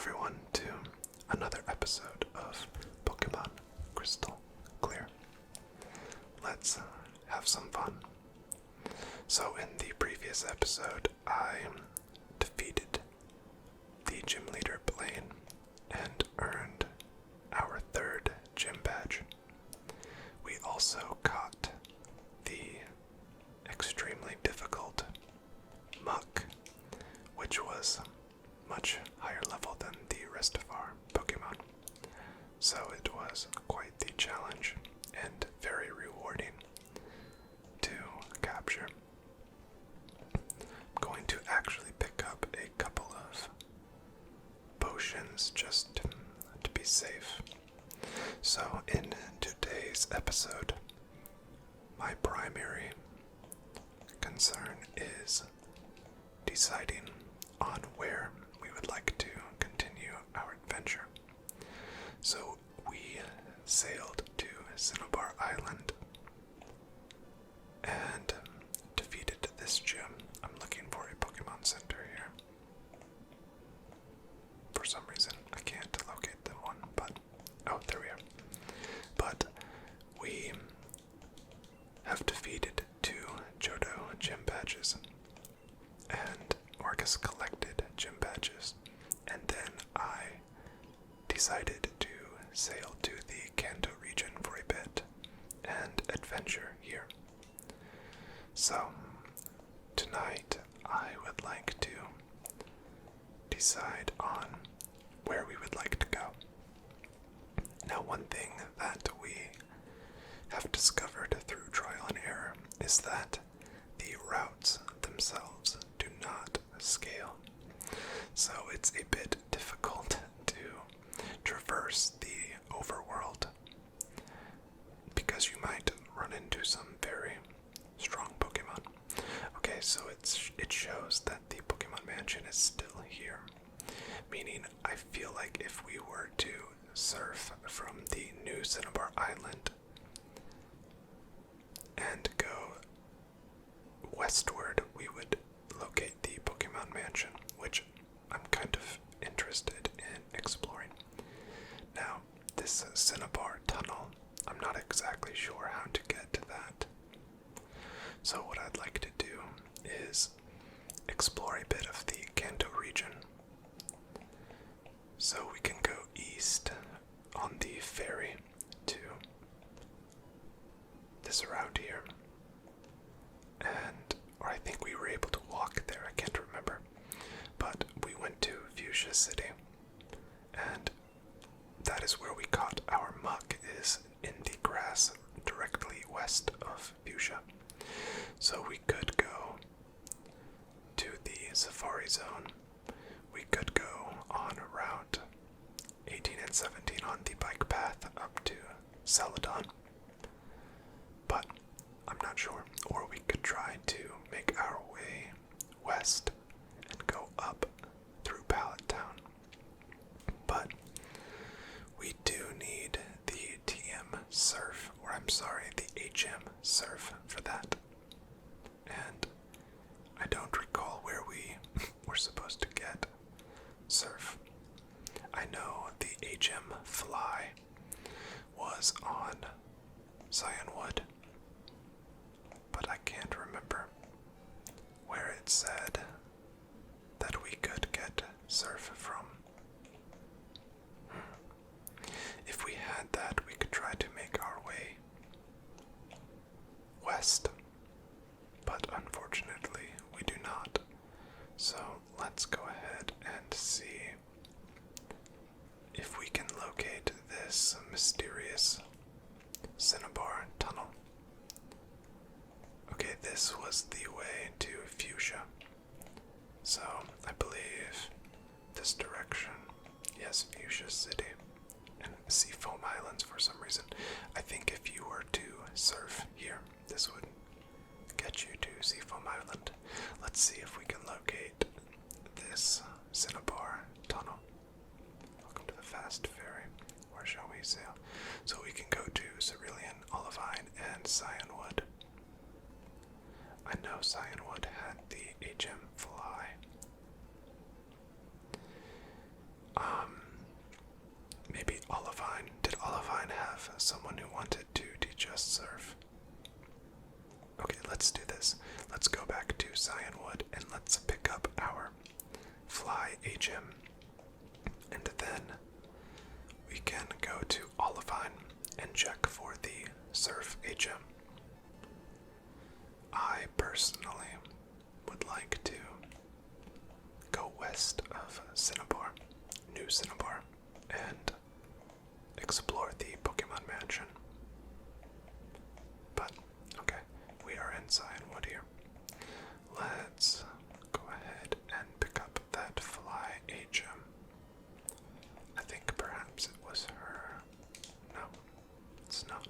everyone to another episode of Pokemon Crystal Clear. Let's have some fun. So in the previous episode, I defeated the gym leader Blaine and earned our third gym badge. We also caught the extremely difficult Muck, which was much higher level than the rest of our Pokemon. So it was quite the challenge and very rewarding to capture. I'm going to actually pick up a couple of potions just to be safe. So in today's episode, my primary concern is deciding on where we would like to continue our adventure. So we sailed to Cinnabar Island and defeated this gym. I'm looking for a Pokemon Center here. For some reason, I can't locate the one, but oh, there we are. But we have defeated 2 Johto gym badges and Orcus collected gym badges, and then I decided to sail to the Kanto region for a bit and adventure here. So tonight I would like to decide on where we would like to go. Now, one thing that we have discovered through trial and error is that the routes themselves do not scale. So it's a bit difficult to traverse the overworld because you might run into some very strong Pokemon. Okay, so it shows that the Pokemon Mansion is still here, meaning I feel like if we were to surf from the new Cinnabar Island and go westward, we would locate the Pokemon Mansion, which I'm kind of interested in exploring. Now, this Cinnabar Tunnel, I'm not exactly sure how to get to that. So what I'd like to do is explore a bit of the Kanto region. So we can go east on the ferry to this route here. Or I think we were able to walk there, I can't remember. But we went to Fuchsia City, and that is where we caught our Muck, is in the grass directly west of Fuchsia. So we could go to the Safari Zone. We could go on Route 18 and 17 on the bike path up to Celadon. But I'm not sure. Or we could try to make our way west and go up through Pallet Town. But we do need the TM Surf, or I'm sorry, the HM Surf for that. And I don't recall where we were supposed to get Surf. I know the HM Fly was on Cyanwood, but I can't remember where it said that we could get Surf from. If we had that, we could try to make our way west, but unfortunately we do not. So let's go ahead and see if we can locate this mysterious Cinnabar Tunnel. Okay, this was the way to Fuchsia. So, I believe this direction, yes, Fuchsia City and Seafoam Islands for some reason. I think if you were to surf here, this would get you to Seafoam Island. Let's see if we can locate this Cinnabar Tunnel. Welcome to the fast ferry. Where shall we sail? So we can go to Cerulean, Olivine, and Cyanwood. I know Cyanwood had the HM Fly. just surf. Okay, let's do this. Let's go back to Cyanwood and let's pick up our Fly HM. And then we can go to Olivine and check for the Surf HM. I personally would like to go west of Cinnabar, New Cinnabar, and explore the Pokemon Mansion. But, okay, we are inside Wood here. Let's go ahead and pick up that Fly HM. I think perhaps it was her. No, it's not.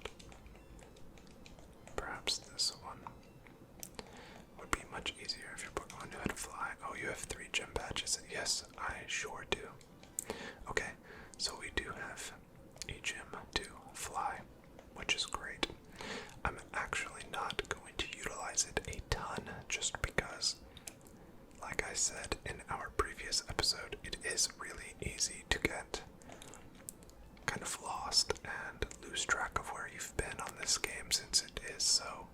Perhaps this one would be much easier if your Pokemon knew how to fly. Oh, you have 3 gym badges. Yes, I sure do. Okay, so we do have a gym to fly, which is great. I'm actually not going to utilize it a ton just because, like I said in our previous episode, it is really easy to get kind of lost and lose track of where you've been on this game since it is so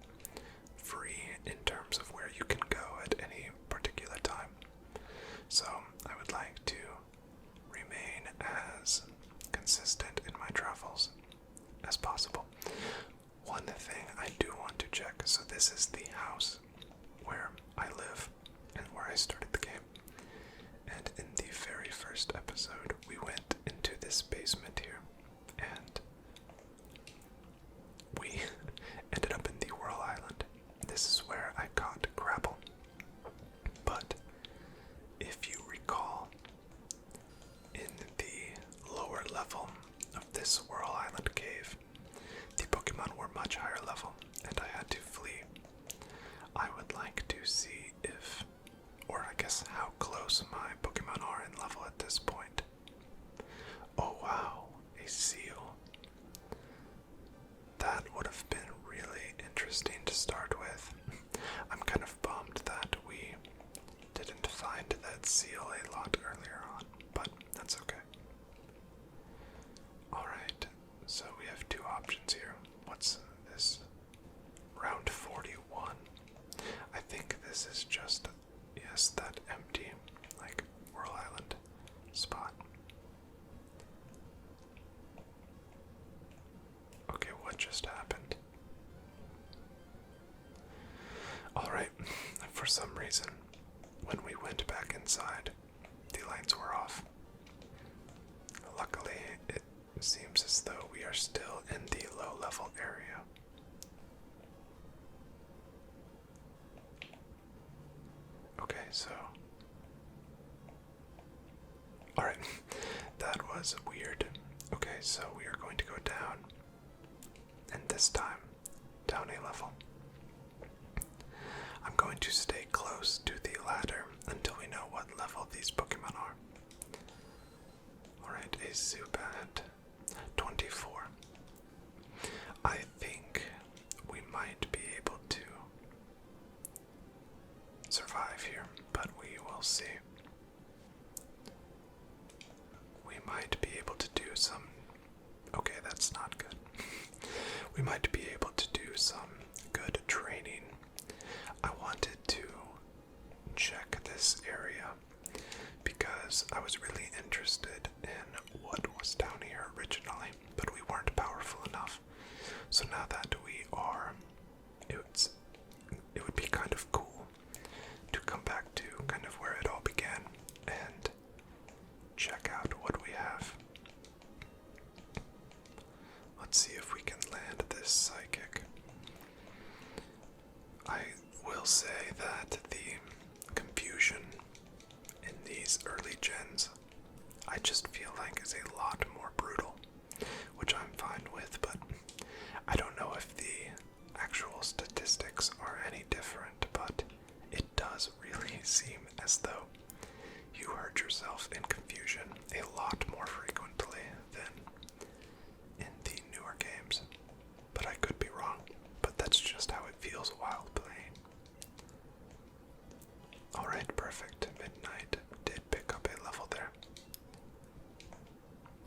free in terms of where you can go at any particular time. So I would like to remain as consistent in my travels as possible. One thing I do want to check, so this is the house where I live and where I started the game. And in the very first episode, we went into this basement here, and we ended up in the Whirl Island. This is where I caught Grapple. But if you recall, in the lower level of this Whirl Island cave, the Pokemon were much higher level, and I had to flee. I would like to see if, or I guess how close my Pokemon are in level at this point. Oh wow, a seal. That would have been really interesting to start with. I'm kind of bummed that we didn't find that seal a lot earlier on, but that's okay. Alright, so we have 2 options here. What's this? Round 41. I think this is just, yes, that empty, like, Whirl Island spot. Okay, what just happened? Alright, for some reason, when we went back inside, the lights were off. Luckily, it seems as though we are still in the low-level area. Okay, so... Alright, that was weird. Okay, so we are going to go down, and this time, down a level. I'm going to stay close to the ladder until we know what level these Pokemon are. Alright, a Zubat. 24. I think we might be able to survive here, but we will see. We might be able to do some... Okay, that's not good. We might be able to do some good training. I wanted to check this area because I was really interested in what was down here originally, but we weren't powerful enough. So now that we are, it would be kind of cool to come back to kind of where it all began and check out what we have. Let's see if we can land this psychic. I will say that the confusion in these early gens, I just feel like is a lot more brutal, which I'm fine with, but I don't know if the actual statistics are any different, but it does really seem as though you hurt yourself in confusion a lot more frequently than in the newer games. But I could be wrong, but that's just how it feels while playing. Alright, perfect. Midnight did pick up a level there.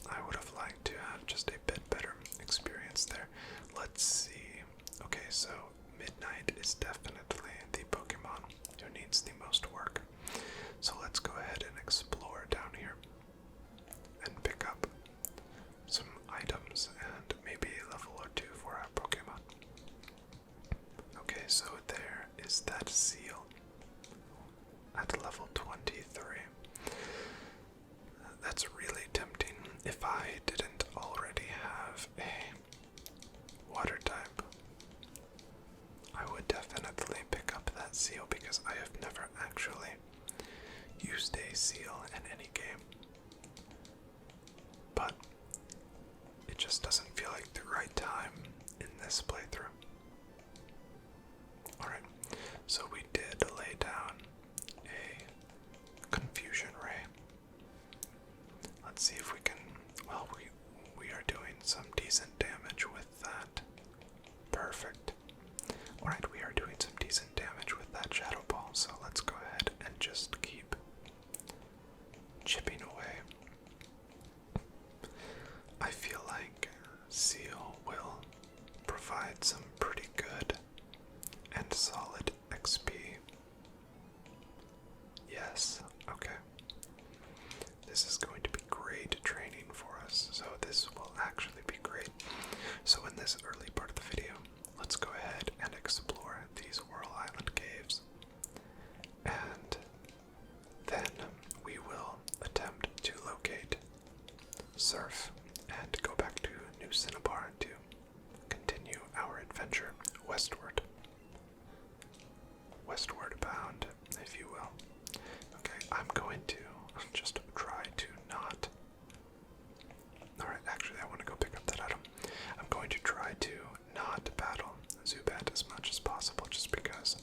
I would have liked to have just a bit better experience there. Let's see. this playthrough. Alright, so we did lay down a confusion ray. Let's see if we can, well, we are doing some decent damage with that. Perfect. Alright, we are doing some decent damage with that shadow ball, so let's go ahead and just keep chipping away. I feel like Seal will provide some pretty good and solid XP. Yes, okay. This is going to be great training for us, so this will actually be great. So in this early part of the video, let's go ahead and explore these Whirl Island caves. And then we will attempt to locate Surf and go back to New Cinnabar to continue our adventure westward. Westward bound, if you will. Okay, I'm going to just try to not... Alright, actually I want to go pick up that item. I'm going to try to not battle Zubat as much as possible, just because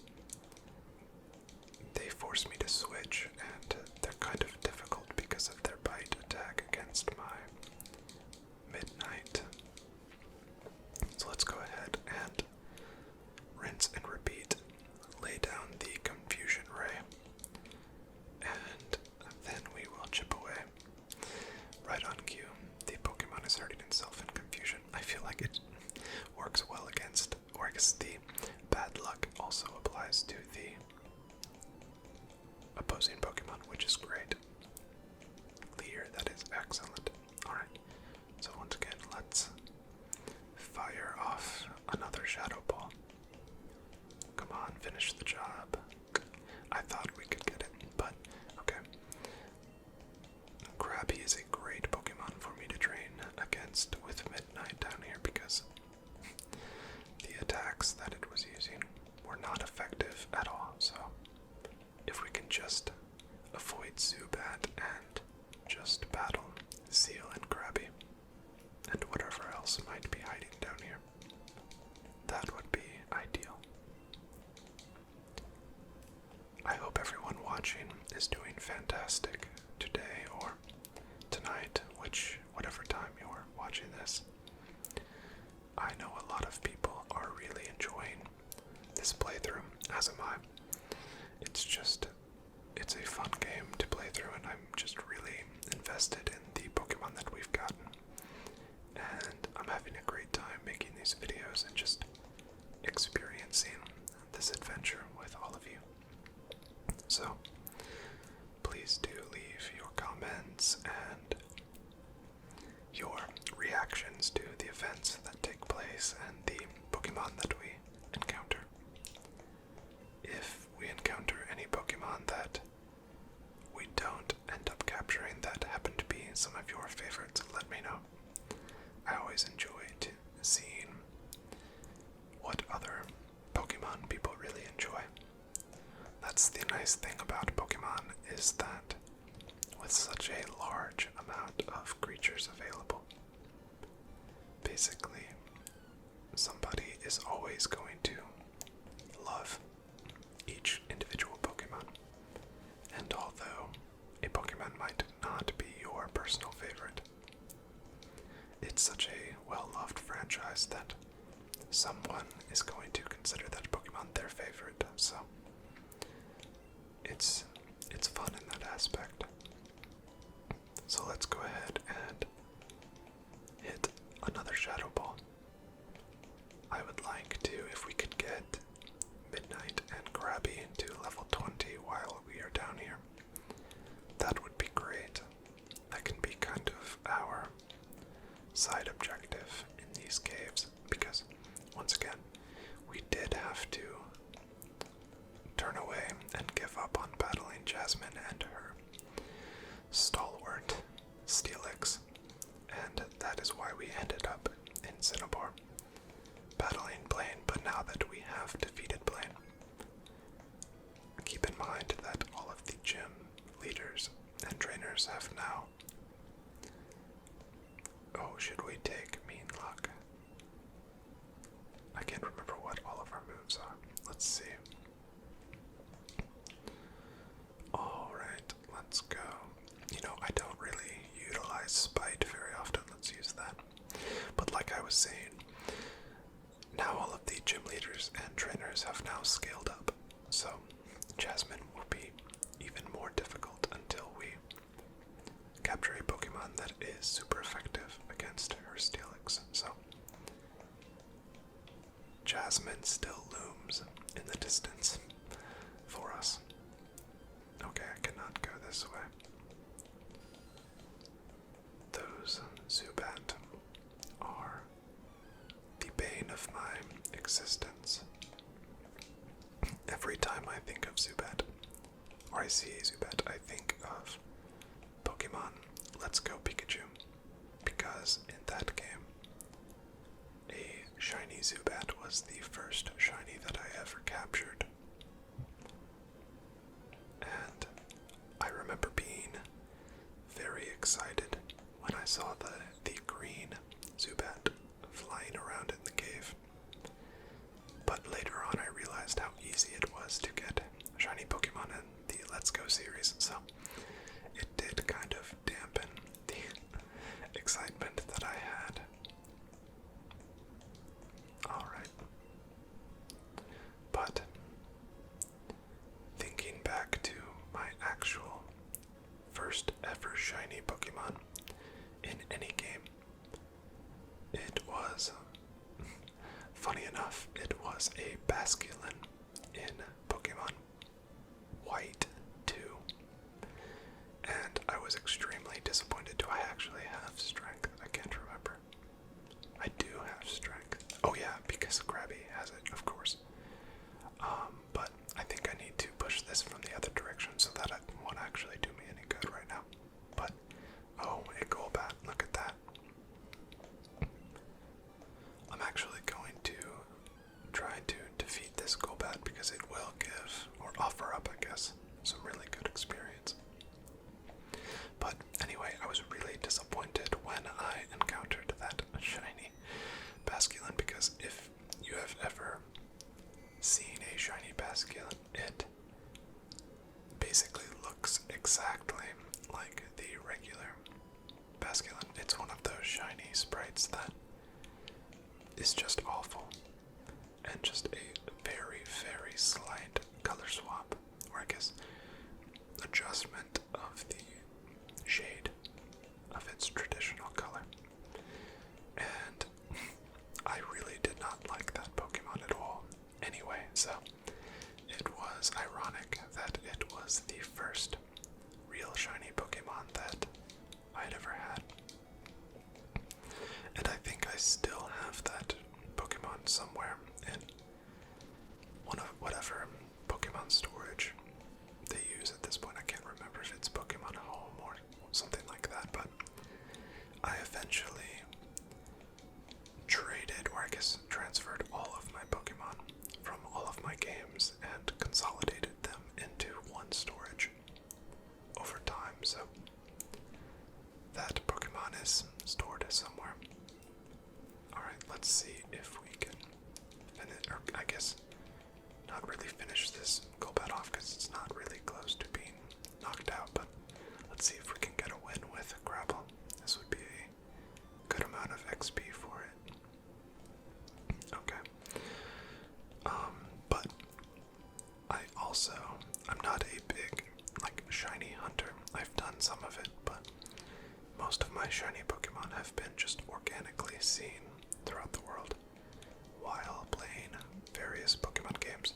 they force me to switch, and they're kind of difficult because of their bite attack against my Midnight. So let's go ahead and rinse and repeat. Lay down the confusion ray, and then we will chip away. Right on cue. The Pokemon is hurting itself in confusion. I feel like it works well against, or I guess the bad luck also applies to the opposing Pokemon, which is great. Leer, that is excellent. Alright, so once again, let's fire off another Shadow Ball. Come on, finish the job. I thought we could get it, but okay. Krabby is a great Pokemon for me to train against with Midnight down here because the attacks that it was using were not effective at all, so if we can just avoid Zubat and just battle Seal and Krabby and whatever else might be hiding down here, that would be ideal. I hope everyone watching is doing fantastic today or tonight, whatever time you're watching this. I know a lot of people are really enjoying this playthrough, as am I. It's a fun game to play through, and I'm just really invested in the Pokemon that we've gotten. And I'm having a great time making these videos and just experiencing this adventure with all of you. So, please do leave your comments and your reactions to the events that take place and the Pokemon that we encounter. If we encounter any Pokemon that we don't end up capturing that happen to be some of your favorites, let me know. I always enjoy seeing what other Pokemon people really enjoy. That's the nice thing about Pokemon, is that with such a large amount of creatures available, basically somebody is always going to love each individual Pokemon. And although a Pokemon might not be your personal favorite, it's such a well-loved franchise that someone is going to consider that Pokemon their favorite, so it's fun in that aspect. So let's go ahead and hit another Shadow Ball. I would like to, if we could get Midnight and Krabby to level 20 while we are down here, that would be great. That can be kind of our side objective in these caves, because once again, we did have to turn away and give up on battling Jasmine and her stalwart Steelix, and that is why we ended up in Cinnabar battling Blaine. But now that we have defeated Blaine, keep in mind that all of the gym leaders and trainers have now... Oh, should we take Mean Luck? I can't remember what all of our moves are. Let's see. Alright, let's go. You know, I don't really utilize Spite very often. Let's use that. But like I was saying, now all of the gym leaders and trainers have now scaled up. So Jasmine will be even more difficult until we capture a Pokemon that is super effective against her Steelix. So Jasmine still looms in the distance for us. Okay, I cannot go this way. Those Zubat are the bane of my existence. Every time I think of Zubat, or I see Zubat, I think of Pokemon Let's Go Pikachu, because in that game, a shiny Zubat was the first shiny that I ever captured. And I remember being very excited when I saw the green Zubat flying around in the cave. But later on I realized how easy it was to get shiny Pokemon in the Let's Go series, so it did kind of dampen the excitement that I had. Alright. But thinking back to my actual first ever shiny Pokemon in any game, it was, funny enough, it was a Basculin in Pokemon White 2. And I was extremely disappointed. Do I actually have strength? I can't remember. I do have strength. Oh yeah, because Krabby has it, of course. But I think I need to push this from the other direction so that it won't actually do me any good right now. But, oh, a Golbat, look at that. I'm actually going to try to defeat this Golbat because it will give, or offer up, I guess, some really good experience. But anyway, I was really disappointed when I encountered that shiny Basculin, because if you have ever seen a shiny Basculin, it basically looks exactly like the regular Basculin. It's one of those shiny sprites that is just awful, and just a very, very slight color swap, or I guess adjustment of the shade of its traditional color. And I really did not like that Pokemon at all. Anyway, so it was ironic that it was the first real shiny Pokemon that I'd ever had. And I think I still have that Pokemon somewhere in one of whatever Pokemon storage they use at this point. I can't remember if it's Pokemon Home or something like that, but I eventually traded, or I guess transferred, all of my Pokemon from all of my games and consolidated them into one storage over time, so that Pokemon is stored somewhere. Alright, let's see if we can finish, or I guess not really finish this Golbat off because it's not really close to being knocked out, but let's see if we can get a win with Grapple. This would be a good amount of XP for it. Okay. But I'm not a big, shiny hunter. I've done some of it, but most of my shiny Pokemon have been just organically seen throughout the world while playing various Pokemon games.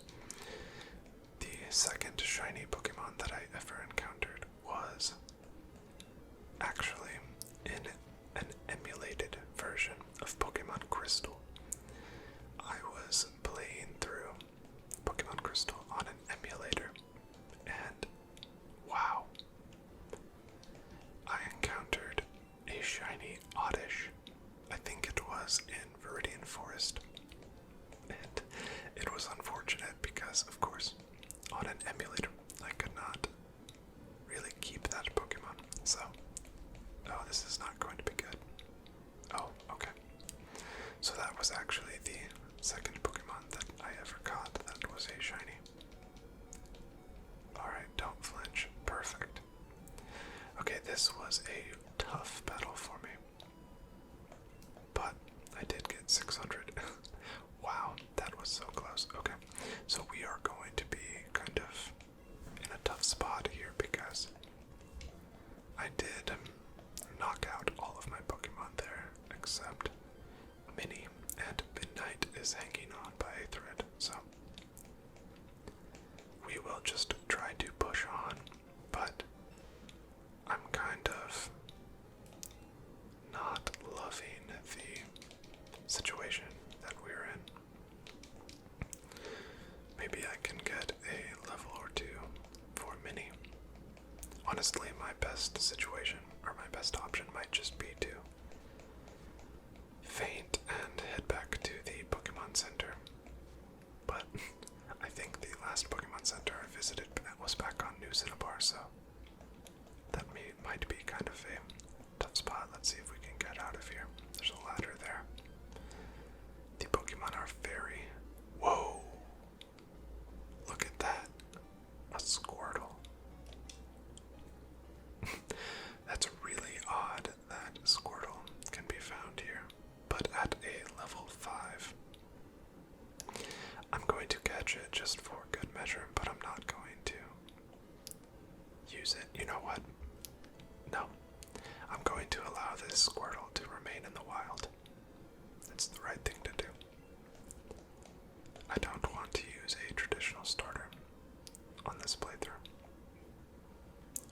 The second shiny Pokemon that I ever encountered was actually in an emulated version of Pokemon Crystal. I was playing through Pokemon Crystal on an emulator, and wow, I encountered a shiny Oddish. I think it was in Viridian Forest, and it was unfortunate because, of course, on an emulator I could not really keep that Pokemon, so, oh, this is not going to be good. Oh, okay. So that was actually the second So we are going to be kind of in a tough spot here because I did knock out all of my Pokemon there except Minnie, and Midnight is hanging on by a thread, so we will just try to push on, but I'm kind of not loving the situation that we're in. Maybe I can get a level or two for Minnie. Honestly, my best situation, or my best option, might just be to faint and head back to the Pokemon Center. But I think the last Pokemon Center I visited was back on New Cinnabar, so that might be kind of a tough spot. Let's see if we can get out of here. There's a ladder there. The Pokemon are very... Whoa! Look at that. A Squirtle. That's really odd that Squirtle can be found here, but at a level 5. I'm going to catch it just for good measure, but I'm not going to use it. You know what? No. I'm going to allow this Squirtle to remain in the wild. It's the right thing to do. I don't want to use a traditional starter on this playthrough.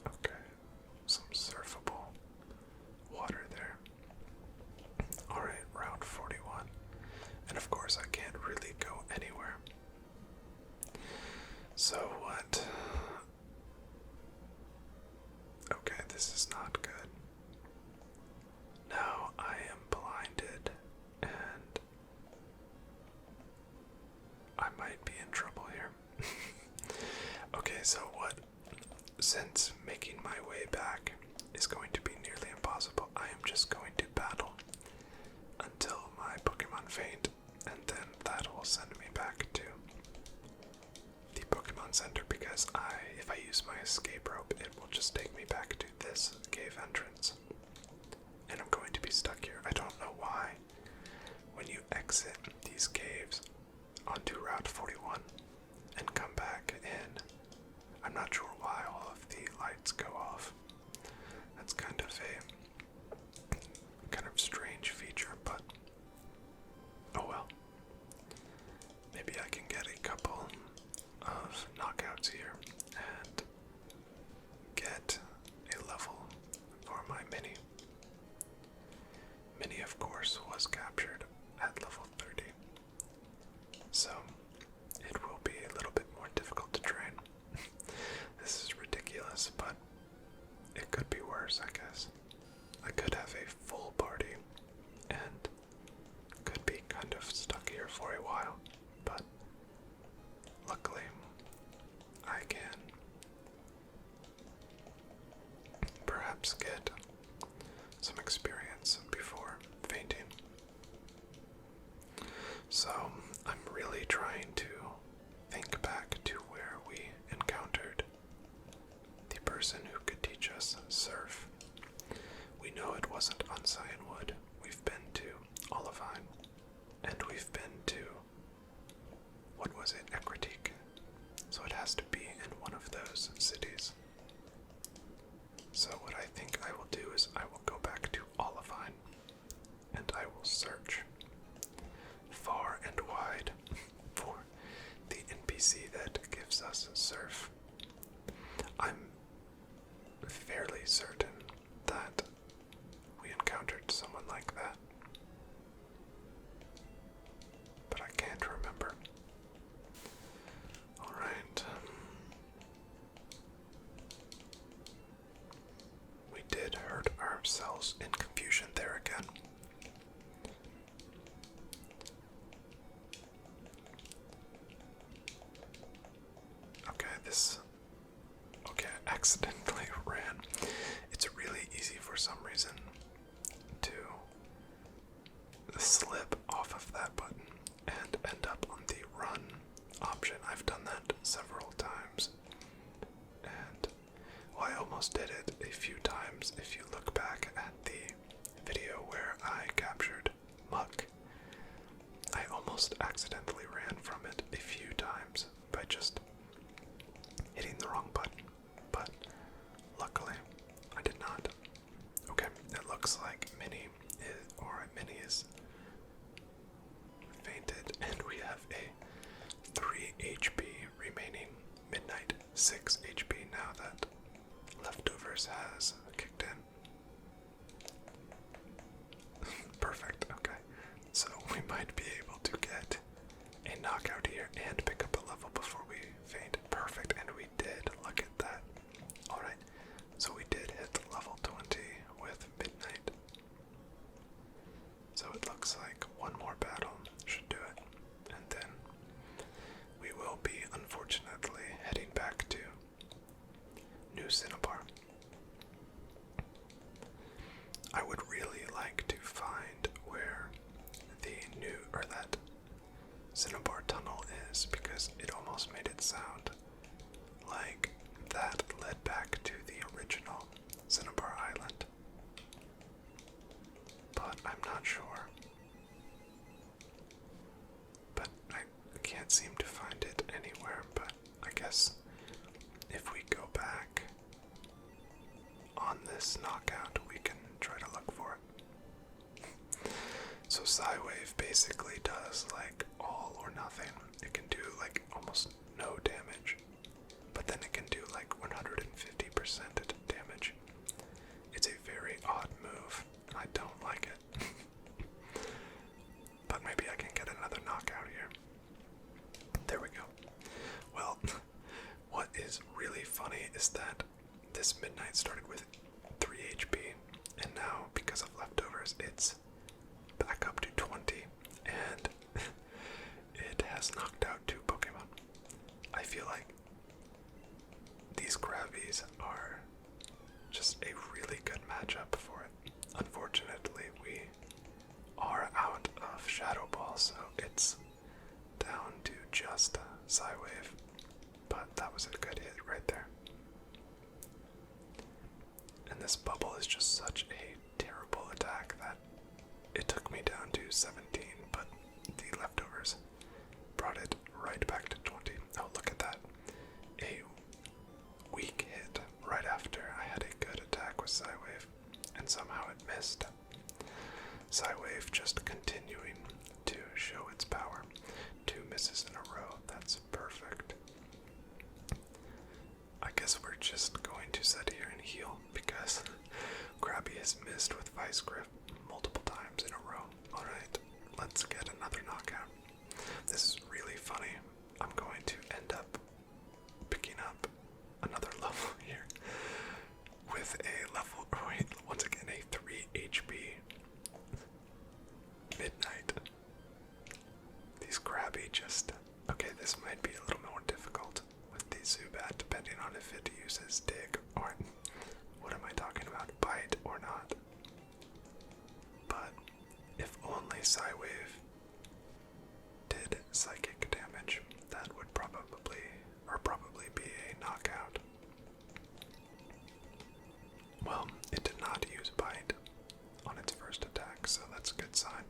Okay, some surfable water there. Alright, round 41. And of course I can't really go anywhere. So what? Okay, this is not good. Now I am blinded and I might be in trouble here. Okay, so what? Since making my way back is going to be nearly impossible, I am just going to battle until my Pokemon faint, and then that will send me back to the Pokemon Center, because if I use my escape rope, it will just take me back to this cave entrance. And I'm going to be stuck here. I don't know why. When you exit these caves onto Route 41 and come back in, I'm not sure why all of the lights go off. That's kind of strange feature, but oh well. Maybe I can get a couple of knockouts here and get a level for my Minnie. Minnie, of course, was captured at level 30, so it will be a little bit more difficult to train. This is ridiculous, but it could be worse, I guess. I could have a full party and could be kind of stuck here for a while, but luckily I can perhaps get some experience before fainting. So I'm really trying to think back to where we encountered the person who could teach us surf. We know it wasn't on Cyanwood. We've been to Olivine, and we've been to, what was it, Ecritique. So it has to be in one of those cities. So what I think I will do is I will go back to Olivine, and I will search far and wide for the NPC that gives us surf. I'm fairly certain that we encountered someone like that, but I can't remember. Alright. We did hurt ourselves in confusion there again. Okay, I accidentally ran. It's really easy for some reason to slip off of that button and end up on the run option. I've done that several times, and well, I almost did it a few times. If you look back at the video where I captured Muck, I almost accidentally ran from it a few times. Minnie is fainted, and we have a 3 HP remaining. Midnight 6 HP now that Leftovers has kicked in. Perfect, okay. So we might be able to get a knockout here and pick up a level before we faint. Perfect, and we did. Look at that. Alright, so we did hit level 20 with Midnight. So it looks like one more battle should do it. And then we will be, unfortunately, heading back to New Cinnabar. I would really like to find where that Cinnabar Tunnel is, because it almost made it sound like that led back to the original Cinnabar Island. But I'm not sure. But I can't seem to find it anywhere, but I guess if we go back on this knockout, we can try to look for it. So Psywave basically does like all or nothing. It can do like almost no damage, but then it can do like 150% damage. It's a very odd move. I don't like it. But maybe I can get another knockout here. There we go. Well, what is really funny is that this Midnight started with 3 HP, and now, because of Leftovers, it's back up to 20, and it has knocked out 2 Pokemon. I feel like these Krabbies are just a really good matchup for it. Unfortunately, we are out of Shadow Ball, so it's down to just Psywave, but that was a good hit right there. And this bubble is just such a terrible attack that it took me down to 17, but the Leftovers brought it right back to 20. Oh, look at that. A weak hit right after I had a good attack with Psywave, and somehow it missed. Psywave just continuing to show its power. 2 misses in a row. That's perfect. I guess we're just going to sit here and heal, because Krabby has missed with Vice Grip multiple times in a row. Alright, let's get another knockout. This is really funny. I'm going to end up picking up another level here with a level, once again, a 3 HP Midnight. These Krabby just, okay, this might be a little more difficult with the Zubat, depending on if it uses Dig or, what am I talking about, Bite or not. But if only Psywave did psychic damage, that would probably be a knockout. Well, it did not use Bite on its first attack, so that's a good sign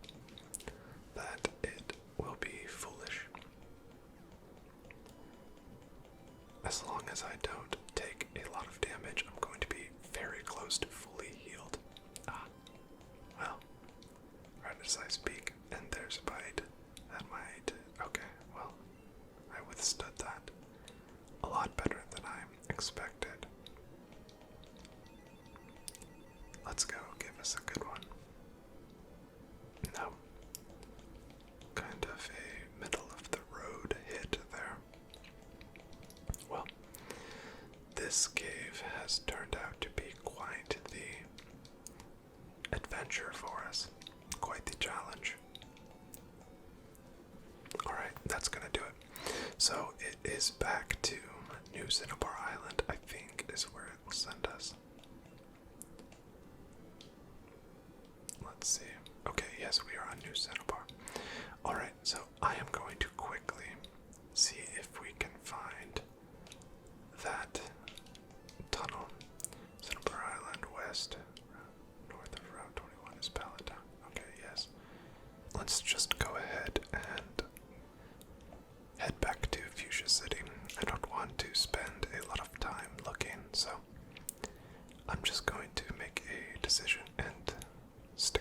that it will be foolish. As long as I don't take a lot of damage, I'm going to be very close to fully healed. Well, right as I speak, and there's a Bite. That might, okay, well, I withstood that a lot better than I expected. Let's go, give us a good one. No. Kind of a middle of the road hit there. Well, this cave has turned out to be quite the adventure for us. Quite the challenge. Alright, that's gonna do it. So it is back to New Cinnabar Island, I think, is where it will send us. Let's see. Okay, yes, we are on New Cinnabar. Alright, so I am going to quickly see if we can find that tunnel. Cinnabar Island West, north of Route 21 is Paladin. Okay, yes. Let's just go ahead and head back to Fuchsia City. I don't want to spend a lot of time looking, so I'm just going to make a decision and stay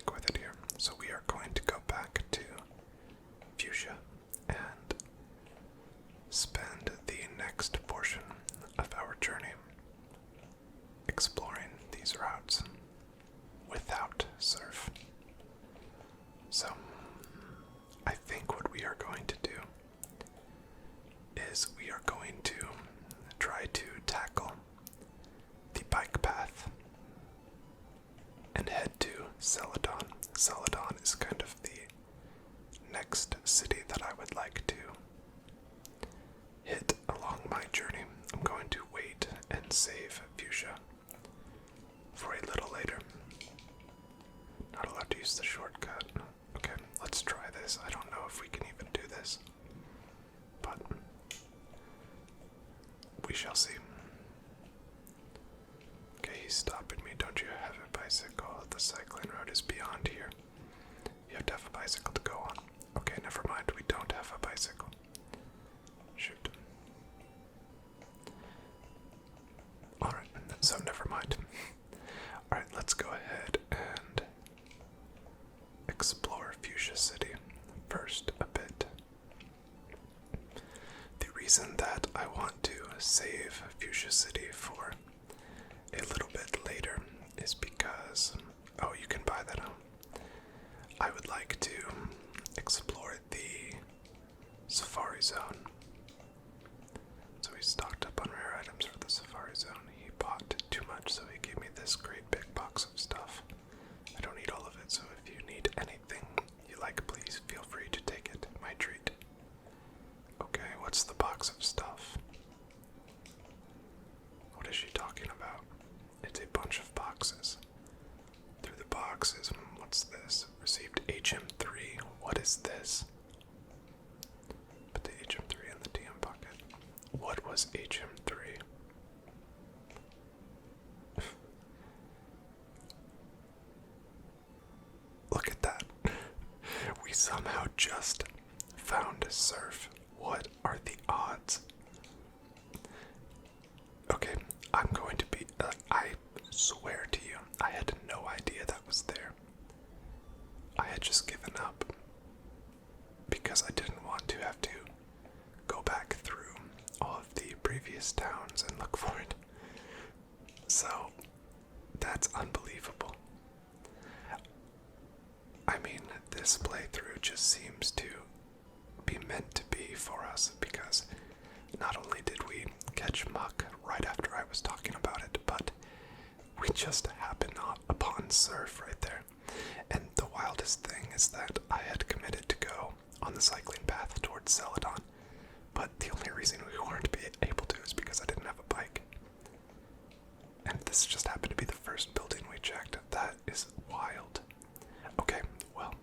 Celadon. Celadon is kind of the next city that I would like to hit along my journey. I'm going to wait and save Fuchsia for a little later. Not allowed to use the shortcut. Okay, let's try this. I don't know if we can even do this, but we shall see. Okay, he's stopping me. Don't you have a bicycle? The cycling road is beyond here. You have to have a bicycle to go on. Okay, never mind. We don't have a bicycle. Shoot. Alright, so never mind. Alright, let's go ahead and explore Fuchsia City first a bit. The reason that I want to save Fuchsia City for a little bit later is because, oh, you can buy that out. I would like to explore the Safari Zone. So he stocked up on rare items for the Safari Zone. He bought too much, so he gave me this great big box of stuff. I don't need all of it, so if you need anything you like, please feel free to take it. My treat. Okay, what's the box of stuff? What is she talking about? It's a bunch of boxes. Through the boxes, what's this? Received HM3. What is this? Put the HM3 in the DM pocket. What was HM3? Look at that. We somehow just found a surf. What are the odds? Okay, I'm going to be, I swear to you, I had no idea that was there. I had just given up because I didn't want to have to go back through all of the previous towns and look for it. So, that's unbelievable. I mean, this playthrough just seems to be meant to be for us because not only did we catch muck right after I was talking about it, but we just happened upon surf right there. And the wildest thing is that I had committed to go on the cycling path towards Celadon, but the only reason we weren't able to is because I didn't have a bike. And this just happened to be the first building we checked. That is wild. Okay, well,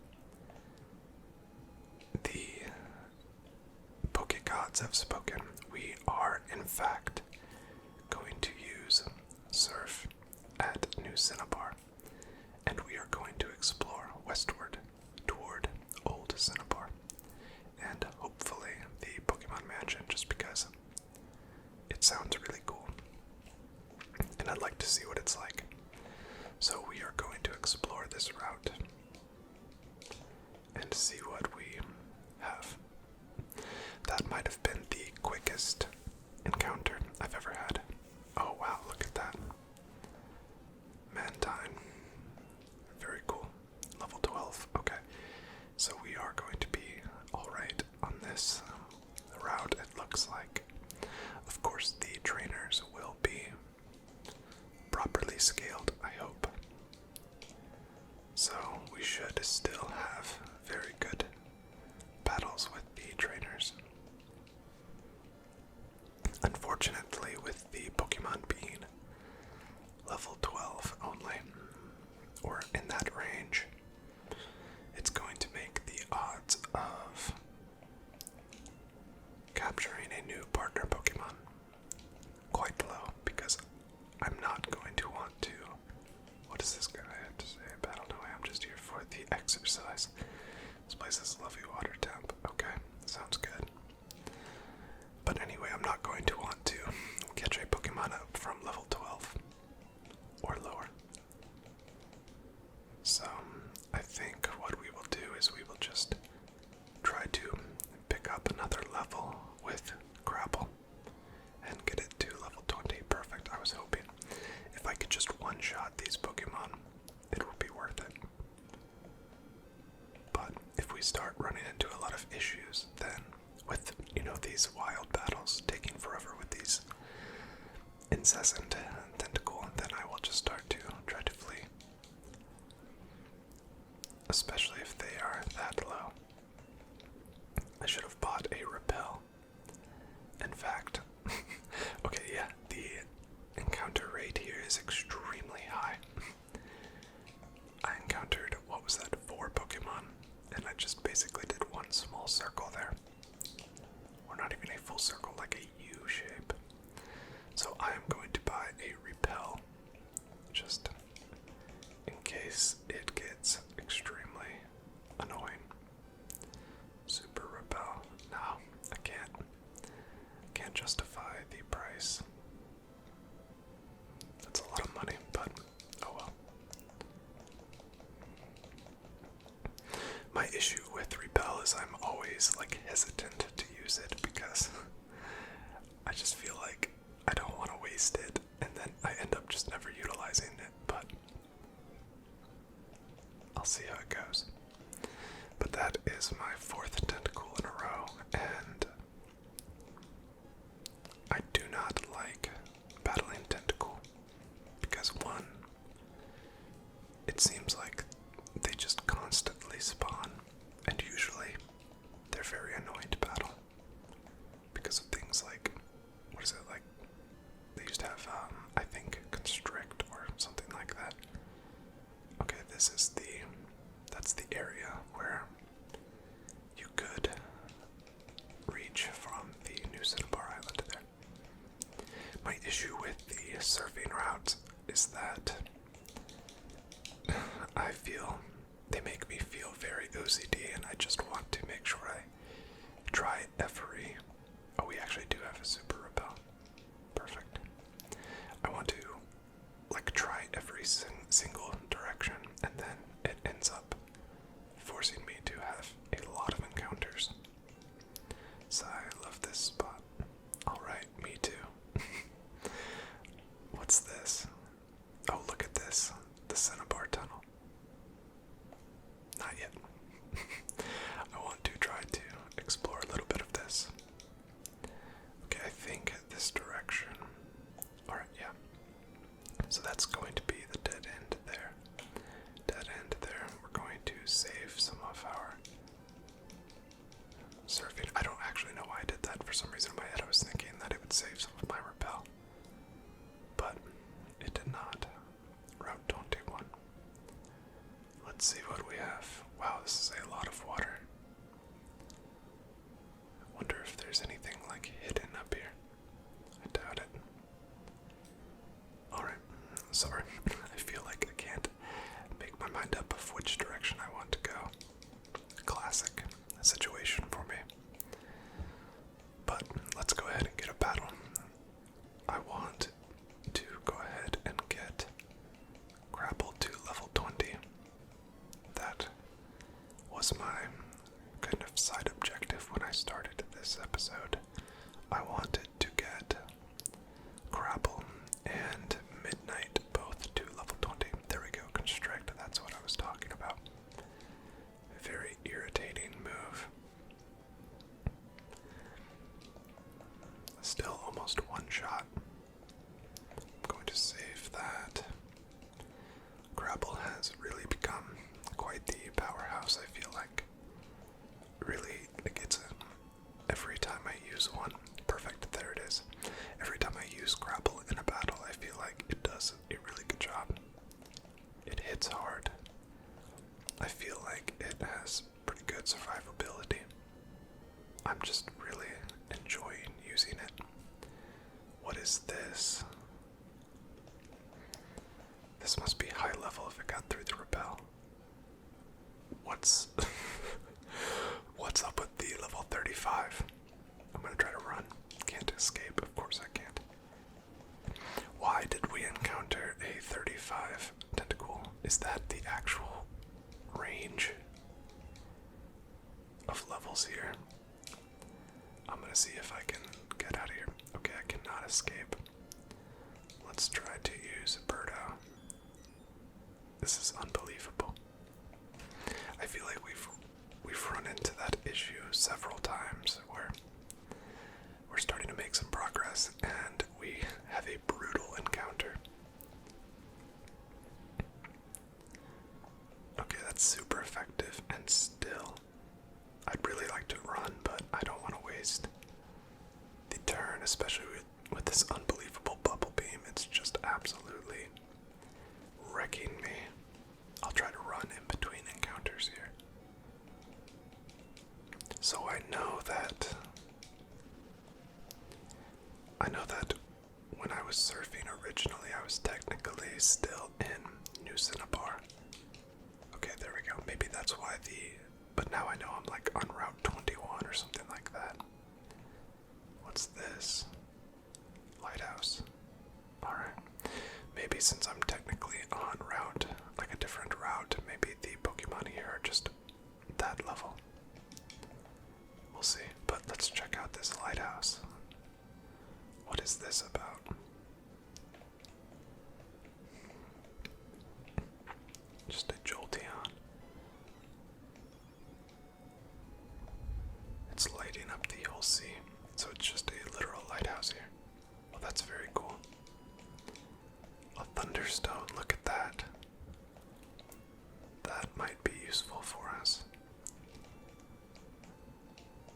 the Poke Gods have spoken. We are, in fact, going to use surf at New Cinnabar, and we are going to explore westward toward Old Cinnabar, and hopefully the Pokemon Mansion, just because it sounds really cool, and I'd like to see what it's like. So we are going to explore this route and see what we have. That might have been the quickest encounter I've ever had. Oh wow, look at that. Mantine. Very cool. Level 12. Okay. So we are going to be alright on this route, it looks like. Of course, the trainers will be properly scaled, I hope. So we should still have very good battles with the trainers. Unfortunately, with the Pokemon being level 12 only, or in that range, it's going to make the odds of capturing a new partner Pokemon quite low, because I'm not going to want to. What does this guy have to say? Battle no way, I'm just here for the exercise. This place has a lovely water temp. Okay, sounds good. But anyway, I'm not going to want to catch a Pokemon up from level 12 or lower. So, I think what we will do is we will just try to pick up another level with Grapple and get it to level 20. Perfect. I was hoping if I could just one-shot these Pokemon, it would be worth it. But if we start running into a lot of issues, then with, these wild battles taking forever with these incessant tentacle, then I will just start to try to flee. especially if they are that low. I should have bought a repel. In fact, okay, yeah, the encounter rate here is extremely high. I encountered, what was that, 4 Pokemon, and I just basically did one small circle there. Or not even a full circle, like a U shape. So I am going to buy a repel, just in case it gets extremely annoying. Super repel. No, I can't justify the price. That's a lot of money, but oh well. My issue with repel is I'm always like hesitant to use it because I just feel like I don't want to waste it, and then I end up just never utilizing it, but I'll see how it goes. But that is my 4th tentacle in a row, and I do not like battling tentacle because, one, it seems like they just constantly spawn, and usually they're very annoying to battle because of things like, what is it, like, they used to have, I think, constrict or something like that. Okay, that's the area where you could reach from the new Cinnabar Island there. My issue with the surfing routes is that I feel they make me feel very OCD, and I just want to make sure I try every... Oh, we actually do have a super repel. Perfect. I want to, like, try every single direction, and then it ends up forcing me to have a lot of encounters. So I love this spot. Alright, me too. What's this? Oh, look at this. The Cinnabar Tunnel. Not yet. I want to try to explore a little bit of this. Okay, I think this direction. Alright, yeah. So that's going to be the dead end there. Dead end there. We're going to save some of our surfing. I don't actually know why I did that. For some reason in my head I was thinking that it would save some of my repel. But it did not. Route 21. Let's see what we have. Wow, this is a lot of water. I wonder if there's anything like hidden up here. I doubt it. Alright, sorry. I feel like I can't make my mind up of which direction I want to go. Classic situation for me. But let's go ahead and get a battle. I want to go ahead and get grapple to level 20. That was my kind of side objective when I started this episode. I wanted to get grapple and midnight both to level 20. There we go, constrict, that's what I was talking about. A very irritating move. Still almost one shot. I'm going to save that. Grapple has really become quite the powerhouse, I feel like. Really, like every time I use one, perfect, there it is. Every time I use grapple in a battle, I feel like it does a really good job. It hits hard. I feel like it has pretty good survivability. I'm just really enjoying using it. What is this? This must be high level if it got through the repel. What's up with the level 35? I'm gonna try to run. Can't escape, of course I can't. Why did we encounter a 35 tentacle? Is that the actual range of levels here? I'm gonna see if I can get out of here. Okay, I cannot escape. Let's try to use Birdo. This is unbelievable. I feel like we've run into that issue several times where we're starting to make some progress and we have a brutal encounter. Okay, that's super effective, and still, I'd really like to run, but I don't want to waste the turn, especially with this unbelievable bubble beam. It's just absolutely wrecking me. I'll try to run in between encounters here. So I know that when I was surfing originally, I was technically still in New Cinnabar. Okay, there we go. Maybe that's why but now I know I'm like on Route 21 or something like that. What's this? Lighthouse. Alright. Maybe since I'm technically on route, like a different route, maybe the Pokemon here are just that level. We'll see. But let's check out this lighthouse. What is this about? Just a Jolteon. It's lighting up the whole sea, so it's just a literal lighthouse here. Well, that's very cool. A Thunderstone, look at that. That might be useful for us.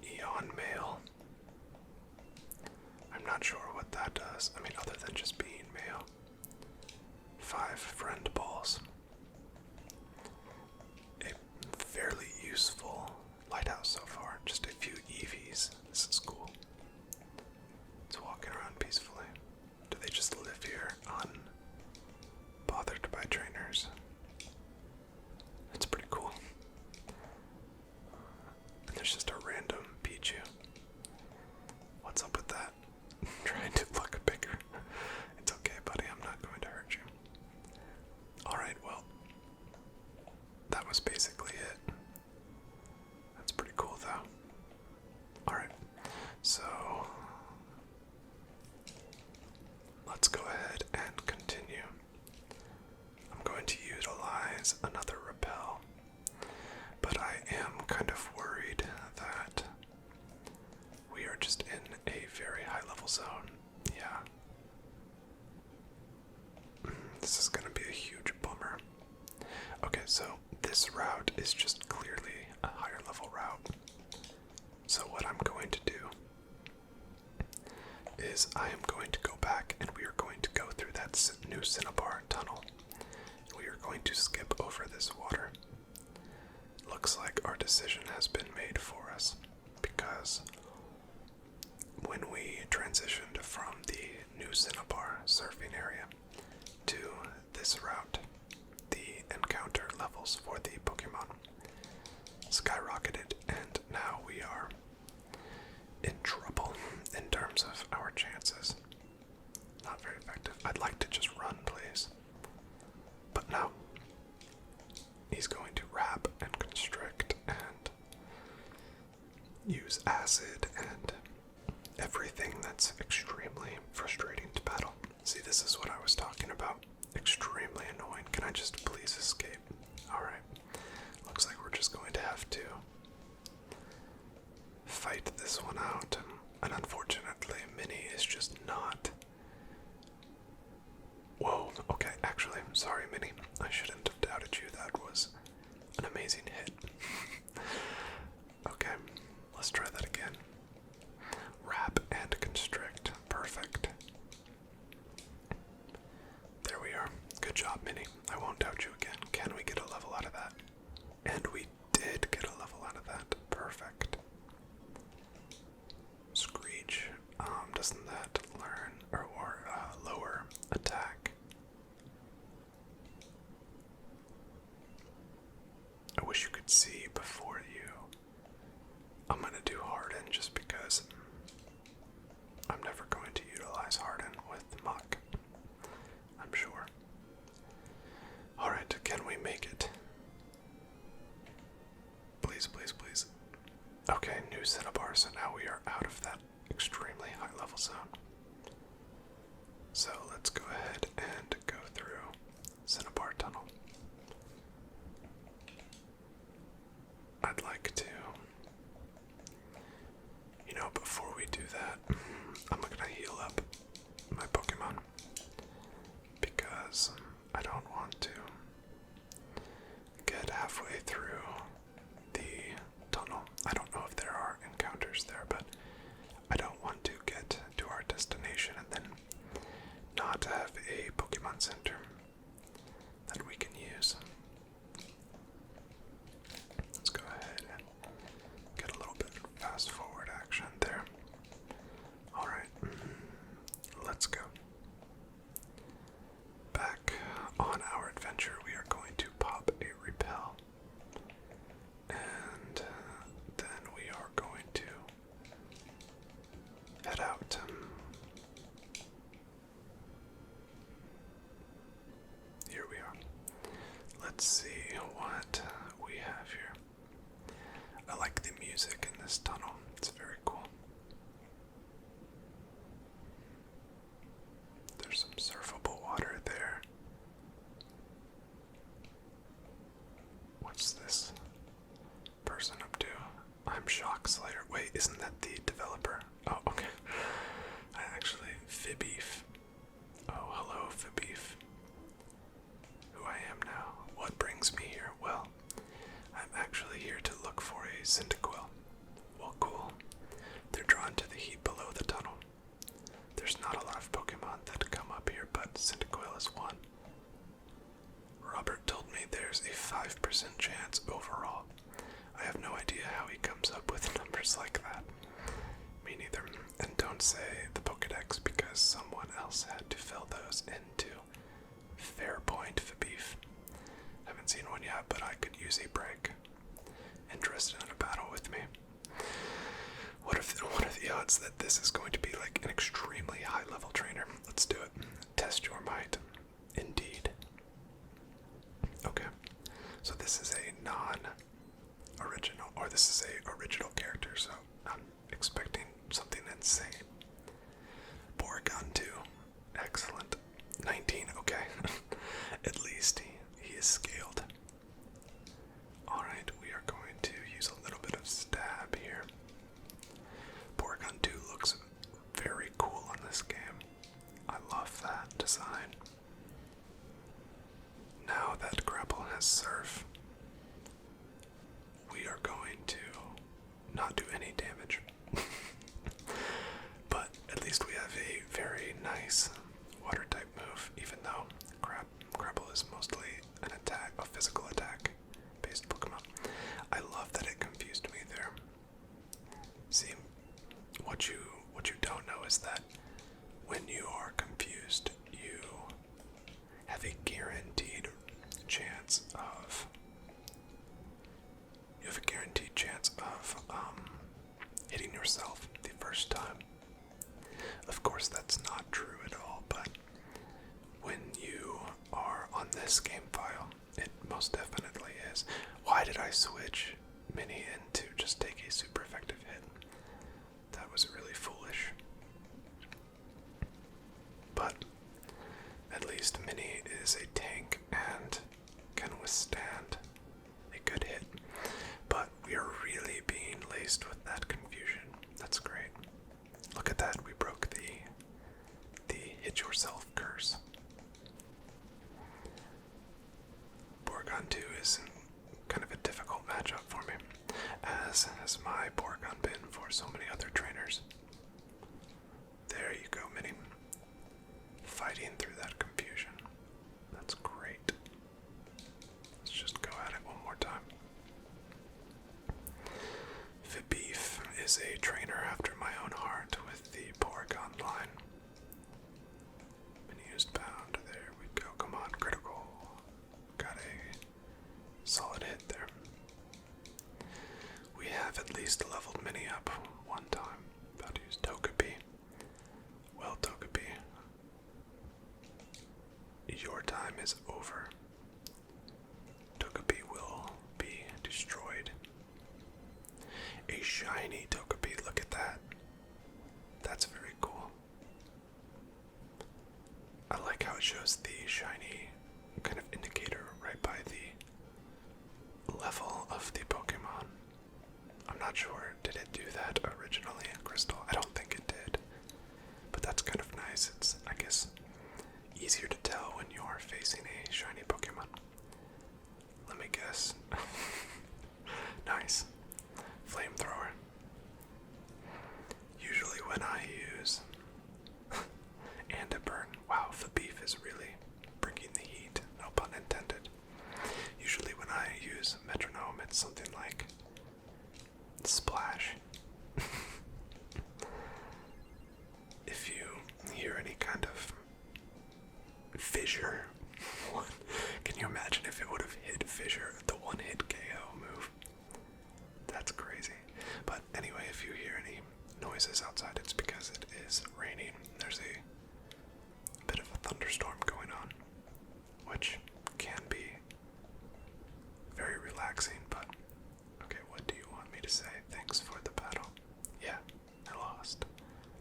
Eon Mail. I'm not sure what that does. I mean, other than just being mail. 5 friend balls. A fairly useful lighthouse so far. Just a few EVs. This is cool. It's walking around peacefully. Do they just live here unbothered by trainers? That's pretty cool. And there's just a random Pichu. What's up with that? Trying to look bigger. It's okay, buddy. I'm not going to hurt you. Alright, well, that was basically it. That's pretty cool, though. Alright, so let's go ahead and continue. I'm going to utilize another repel, but I am kind of worried that we are just in a very high level zone. Yeah. This is going to be a huge bummer. Okay, so this route is just clearly a higher level route. So what I'm going to do is I am going to go back and we are going to go through that new Cinnabar Tunnel. We are going to skip over this water. Looks like our decision has been made for us because when we transitioned from the new Cinnabar surfing area to this route, the encounter levels for the Pokemon skyrocketed, and now we are in trouble in terms of our chances. Not very effective. I'd like to just run, please. But no. He's going to wrap and constrict and use acid and everything that's extremely frustrating to battle. See, this is what I was talking about. Extremely annoying. Can I just please escape? Alright. Looks like we're just going to have to fight this one out. And unfortunately, Minnie is just not. Whoa, okay, actually, sorry, Minnie. I shouldn't have doubted you. That was an amazing hit. Okay, let's try that again. Wrap and constrict. Perfect. There we are. Good job, Minnie. I won't doubt you again. Can we get a level out of that? And we did get a level out of that. Perfect. Screech. Doesn't that learn or lower attack? I wish you could see before you. I'm gonna do Harden just because I'm never going to utilize Harden with Muck. I'm sure. Alright, can we make it? Please, please, please. Okay, new Cinnabar, so now we are out of that extremely high level zone. So let's go ahead and go through Cinnabar Tunnel. I'd like to, before we do that, I'm gonna heal up my Pokemon because I don't want to get halfway through Pokemon Center that we can use. Let's go ahead and get a little bit fast forward action there. Alright, let's go. Back on our adventure, we are going to pop a repel. And then we are going to head out. Here we are. Let's see what we have here. I like the music in this tunnel. It's very cool. There's some surfable water there. What's this person up to? I'm Shock Slayer. Wait, isn't that the developer? Oh, okay. I actually, Fibbeef. Oh, hello, Fibbeef. Who I am now. What brings me here? Well, I'm actually here to look for a Cyndaquil. Well, cool. They're drawn to the heat below the tunnel. There's not a lot of Pokemon that come up here, but Cyndaquil is one. Robert told me there's a 5% chance overall. I have no idea how he comes up with numbers like that. Me neither. And don't say the Pokedex because someone else had to fill those into. Fair point, Fibbeef. Haven't seen one yet, but I could use a break. Interested in a battle with me? What are the odds that this is going to be like an extremely high-level trainer? Let's do it. Test your might. Indeed. Okay. So this is a non-original, or this is a original character, so I'm expecting something insane. Porygon 2. Excellent. 19, okay. At least he is scaled. Alright, we are going to use a little bit of stab here. Porygon 2 looks very cool on this game. I love that design. Now that Grapple has Surf, we are going to not do any damage. But at least we have a very nice water type move, even though Grapple is mostly an attack, a physical attack based Pokemon. I love that it confused me there. See, what you don't know is that when you are confused, you have a guaranteed chance of hitting yourself the first time. Of course, that's not true at all, but when you are on this game file, it most definitely is. Why did I switch Mini into just take a super effective hit? That was really foolish. But at least Mini is a tank and can withstand a good hit. But we are really being laced with that confusion. That's great. Look at that, we broke the hit yourself curse. Porygon 2 is kind of a difficult matchup for me, as has my Porygon been for so many other trainers. There you go, Mini. Fighting through that confusion. That's great. Let's just go at it one more time. Fibbeef is a trainer after my own heart with the Porygon line. Mini used bound. There we go. Come on, critical. Got a solid hit there. We have at least leveled Mini up one time. About to use Togepi. Well, Togepi, your time is over. Togepi will be destroyed. A shiny Togepi, look at that. That's very cool. I like how it shows the shiny kind of indicator right by the level of the Pokemon. I'm not sure, did it do that originally in Crystal? I don't think it did. But that's kind of nice. It's, I guess, easier to tell when you're facing a shiny Pokemon. Let me guess. Nice. Flamethrower. Usually when I use and a burn. Wow, Fibbeef is really Splash. If you hear any kind of fissure, can you imagine if it would have hit fissure, the one-hit KO move? That's crazy. But anyway, if you hear any noises outside, it's because it is raining. There's a bit of a thunderstorm going on, which can be very relaxing, but okay, what do you want me to say? Thanks for the battle. Yeah, I lost.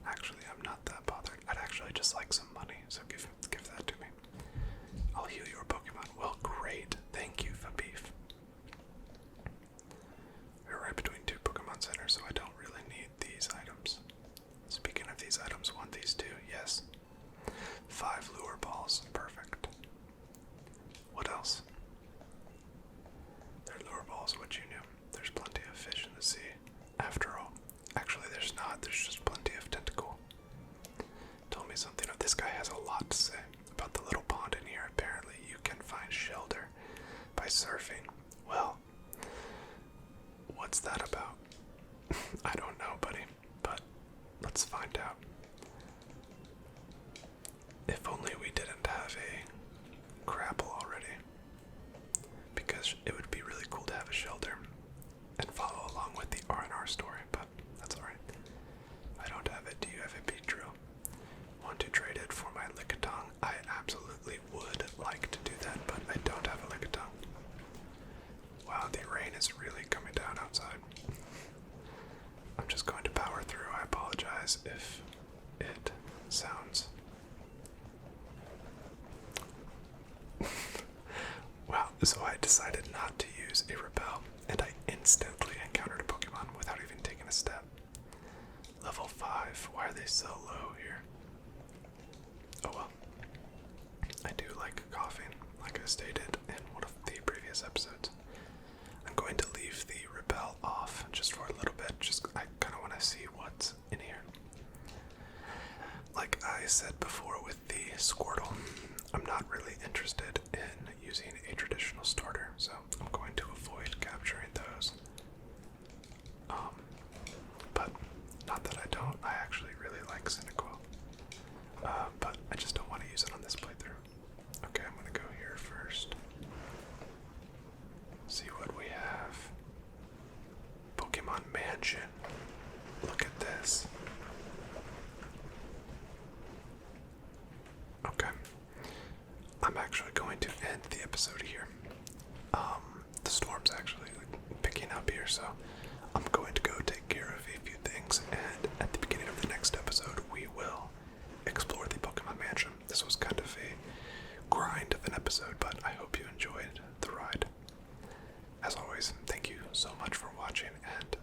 Actually, I'm not that bothered. I'd actually just like some money, so give that to me. I'll heal your Pokemon. Well, great. Thank you, Fabif. We're right between two Pokemon centers, so I don't really need these items. Speaking of these items, want these too? Yes. 5 lure balls. Perfect. What else? They're lure balls, what you knew. There's plenty of fish in the sea. After all. Actually, there's not. There's just plenty of tentacle. Told me something. This guy has a lot to say about the little pond in here. Apparently, you can find shelter by surfing. Well, what's that about? I don't know, buddy, but let's find out. If only we didn't have a grapple already, because it would be really cool to have a shelter and follow along with the R&R story, but that's alright. I don't have it. Do you have a beat drill? Want to trade it for my Lickitung? I absolutely would like to do that, but I don't have a Lickitung. Wow, the rain is really coming down outside. I'm just going to power through. I apologize if it sounds... Wow, so I decided not to use a repel, and I instantly encountered a Pokemon without even taking a step. Level 5, why are they so low here? Oh well. I do like coughing, like I stated in one of the previous episodes. I'm going to leave the repel off just for a little bit, I kind of want to see what's in here. Like I said before with the Squirtle, I'm not really interested in using a traditional starter, so I'm going to avoid capturing those. But not that I don't, I actually really like Cyndaquil. But I just don't want to use it on this playthrough. Okay, I'm gonna go here first. See what we have. Pokemon Mansion. Look at this. Okay. I'm actually going to end the episode here. The storm's actually picking up here, so I'm going to go take care of a few things, and at the beginning of the next episode, we will explore the Pokemon Mansion. This was kind of a grind of an episode, but I hope you enjoyed the ride. As always, thank you so much for watching, and